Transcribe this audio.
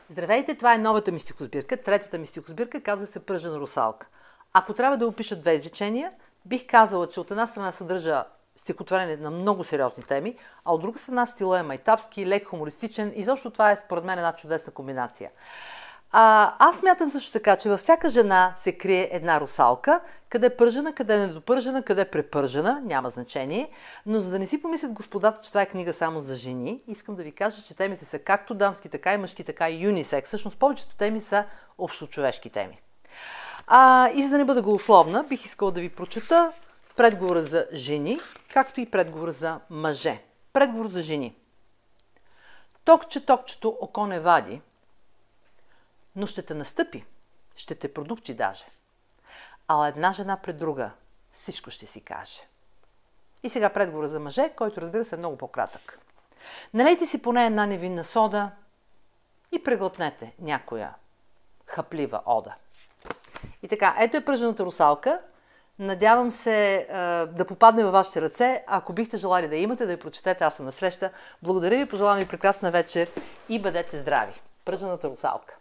Здравейте, това е новата ми стихосбирка, третата ми стихосбирка, казва се Пръжена русалка. Ако трябва да опиша две изречения, бих казала, че от една страна съдържа стихотворение на много сериозни теми, а от друга страна стила е майтапски, лек, хумористичен и защо това е според мен една чудесна комбинация. Аз смятам също така, че във всяка жена се крие една русалка, къде е пържена, къде е недопържена, къде е препържена, няма значение. Но за да не си помислят господата, че това е книга само за жени, искам да ви кажа, че темите са както дамски, така и мъжки, така и юнисекс. Всъщност повечето теми са общочовешки теми. И за да не бъда голословна, бих искала да ви прочета предговора за жени, както и предговора за мъже. Предговор за жени. Токчето око не вади, но ще те настъпи, ще те продукчи даже. Ала една жена пред друга всичко ще си каже. И сега предговора за мъже, който разбира се е много по-кратък. Налейте си поне една невинна сода и преглътнете някоя хаплива ода. И така, ето е Пръжената русалка. Надявам се да попадне във вашите ръце. Ако бихте желали да имате, да я прочетете, аз съм насреща. Благодаря ви, пожелавам ви прекрасна вечер и бъдете здрави. Пръжената русалка.